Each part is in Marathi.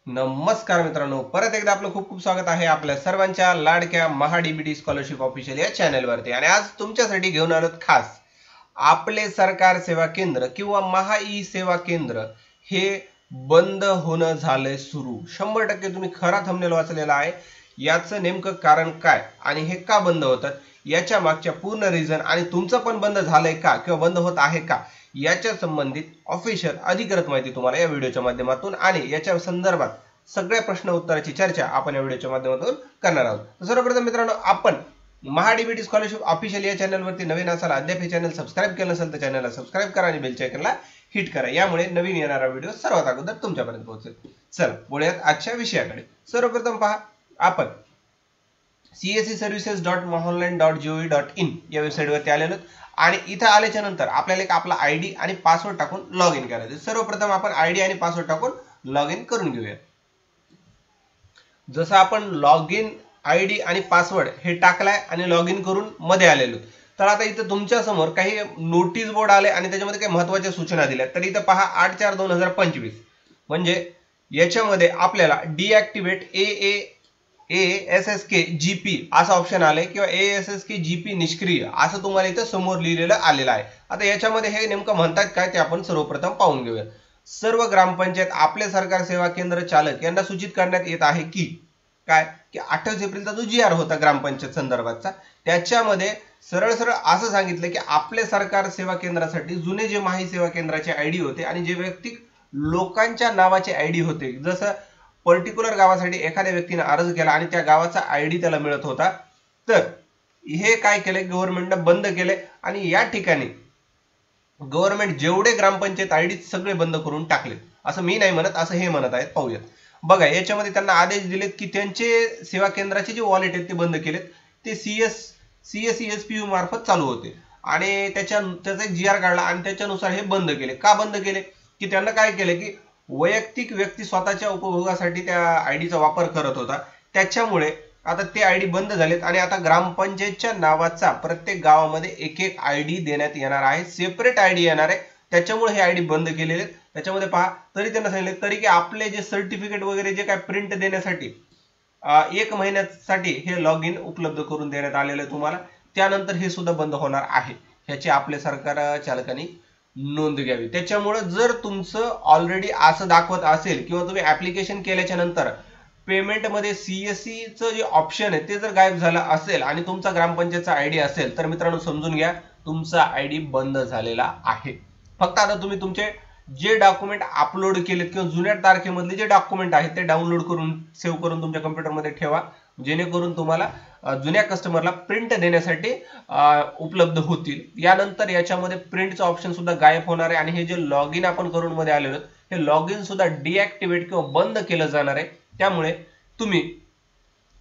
नमस्कार मित्रांनो, परत एकदा आपलं खूप खूप स्वागत आहे आपल्या सर्वांच्या लाडक्या महाडीबीटी स्कॉलरशिप ऑफिशियल या चॅनलवरती। आणि आज तुमच्यासाठी घेऊन आलो खास आपले सरकार सेवा केंद्र किंवा महा ई सेवा केंद्र हे बंद होणं झालंय सुरू। 100% तुम्ही खरा थंबनेल वाचलेला आहे। याचं नेमकं कारण काय आणि हे का बंद होतं याच्या मागच्या पूर्ण रिझन आणि तुमचं पण बंद झालंय का किंवा बंद होत आहे का याच्या संबंधित ऑफिशियल अधिकृत माहिती तुम्हाला या व्हिडिओच्या माध्यमातून आणि याच्या संदर्भात सगळ्या प्रश्न उत्तराची चर्चा आपण या व्हिडिओच्या माध्यमातून करणार आहोत। तर सर्वप्रथम मित्रांनो, आपण महाडीबीटी स्कॉलरशिप ऑफिशियल या चॅनलवरती नवीन असाल, अद्याप हे चॅनल सबस्क्राइब केलं नसेल तर चॅनलला सबस्क्राइब करा आणि बेल आयकॉनला हिट करा, यामुळे नवीन येणारा व्हिडिओ सर्वात अगोदर तुमच्यापर्यंत पोहोचेल। चला बोलूयात आजच्या विषयाकडे। सर्वप्रथम पहा, आपण cscservices.mahaonline.gov.in या वेबसाईटवरती आलेलो आणि इथे आल्याच्या नंतर आपल्याला एक आपला आयडी आणि पासवर्ड टाकून लॉग इन करायचं। सर्वप्रथम आपण आयडी आणि पासवर्ड टाकून लॉग इन करून घेऊया। जसं आपण लॉग इन आयडी आणि पासवर्ड हे टाकलाय आणि लॉग इन करून मध्ये आलेलो, तर आता इथं तुमच्या समोर काही नोटीस बोर्ड आले आणि त्याच्यामध्ये काही महत्त्वाच्या सूचना दिल्या। तर इथं पहा 8/4/2025 म्हणजे याच्यामध्ये आपल्याला डीॲक्टिवेट ASSK GP असा ऑप्शन आले किंवा ASSK GP निष्क्रिय असं तुम्हाला इथं समोर लिहिलेलं आलेलं आहे। आता याच्यामध्ये हे नेमकं म्हणतात काय ते आपण सर्वप्रथम पाहून घेऊया। सर्व ग्रामपंचायत आपले सरकार सेवा केंद्र चालक यांना सूचित करण्यात येत आहे की काय की 28 एप्रिलचा जो GR होता ग्रामपंचायत संदर्भातचा, त्याच्यामध्ये सरळ सरळ असं सांगितलं की आपले सरकार सेवा केंद्रासाठी जुने जे माही सेवा केंद्राचे आयडी होते आणि जे वैयक्तिक लोकांच्या नावाचे आयडी होते, जसं पर्टिक्युलर गावासाठी एखाद्या व्यक्तीने अर्ज केला आणि त्या गावाचा आयडी त्याला मिळत होता, तर हे काय केले गव्हर्नमेंटने बंद केले आणि या ठिकाणी गव्हर्नमेंट जेवढे ग्रामपंचायत आयडी सगळे बंद करून टाकले। असं मी नाही म्हणत, असं हे म्हणत आहेत। पाहूयात बघा, याच्यामध्ये त्यांना आदेश दिलेत की त्यांचे सेवा केंद्राचे जे वॉलेट आहेत ते बंद केलेत, ते CSESPU मार्फत चालू होते आणि त्याचा एक GR काढला आणि त्याच्यानुसार हे बंद केले। का बंद केले की त्यांना काय केले की वैयक्तिक व्यक्ती स्वतःच्या उपभोगासाठी त्या आयडीचा वापर करत होता, त्याच्यामुळे आता ते आयडी बंद झालेत आणि आता ग्रामपंचायतच्या नावाचा प्रत्येक गावामध्ये एक एक आयडी देण्यात येणार आहे, सेपरेट आयडी येणार आहे। त्याच्यामुळे हे आयडी बंद केलेले आहेत। त्याच्यामध्ये पहा, तरी त्यांना सांगितले तरी की आपले जे सर्टिफिकेट वगैरे जे काय प्रिंट देण्यासाठी 1 महिन्यासाठी हे लॉग इन उपलब्ध करून देण्यात आलेलं आहे तुम्हाला, त्यानंतर हे सुद्धा बंद होणार आहे। ह्याची आपले सरकार चालकांनी नोंद घ्यावी। त्याच्यामुळे जर तुमचं ऑलरेडी असं दाखवत असेल किंवा तुम्ही ऍप्लिकेशन केल्याच्या नंतर पेमेंट मध्ये CSE चं जे ऑप्शन आहे ते जर गायब झालं असेल आणि तुमचा ग्रामपंचायतचा आयडी असेल, तर मित्रांनो समजून घ्या तुमचा आयडी बंद झालेला आहे। फक्त आता तुम्ही तुमचे जे डॉक्युमेंट अपलोड केलेत किंवा जुन्या तारखेमधले जे डॉक्युमेंट आहेत ते डाउनलोड करून सेव्ह करून तुमच्या कॉम्प्युटरमध्ये ठेवा, जेणेकरून तुम्हाला जुन्या कस्टमरला प्रिंट देण्यासाठी उपलब्ध होतील। यानंतर याच्यामध्ये प्रिंटचं ऑप्शन सुद्धा गायब होणार आहे आणि हे जे लॉग इन आपण करून मध्ये आलेलो हे लॉग इन सुद्धा डीॲक्टिवेट किंवा बंद केलं जाणार आहे। त्यामुळे तुम्ही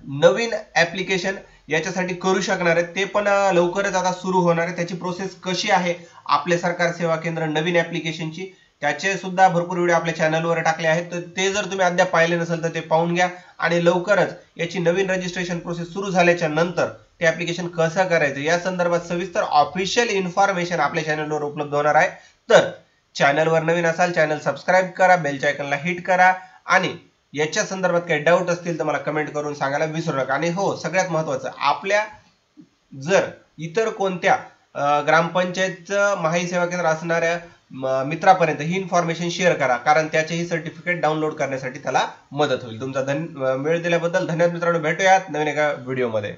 नवीन ऍप्लिकेशन याच्यासाठी करू शकणार आहे, ते पण लवकरच आता सुरू होणार आहे। त्याची प्रोसेस कशी आहे आपले सरकार सेवा केंद्र नवीन ऍप्लिकेशनची, त्याचे सुद्धा भरपूर व्हिडिओ आपल्या चॅनलवर टाकले आहेत, तर ते जर तुम्ही अद्याप पाहिले नसेल तर ते पाहून घ्या। आणि लवकरच याची नवीन रजिस्ट्रेशन प्रोसेस सुरू झाल्याच्या नंतर ते ऍप्लिकेशन कसं करायचं या संदर्भात सविस्तर ऑफिशियल इन्फॉर्मेशन आपल्या चॅनलवर उपलब्ध होणार आहे। तर चॅनलवर नवीन असाल चॅनल सबस्क्राइब करा, बेल आयकॉनला हिट करा आणि याच्या संदर्भात काही डाऊट असतील तर मला कमेंट करून सांगायला विसरू नका। आणि हो, सगळ्यात महत्त्वाचं, आपल्या जर इतर कोणत्या ग्रामपंचायतचं माही सेवा केंद्र असणाऱ्या मित्रापर्यंत ही इन्फॉर्मेशन शेअर करा, कारण त्याचेही सर्टिफिकेट डाउनलोड करण्यासाठी त्याला मदत होईल। तुमचा वेळ दिल्याबद्दल धन्यवाद मित्रांनो, भेटूयात नवीन एका व्हिडिओमध्ये।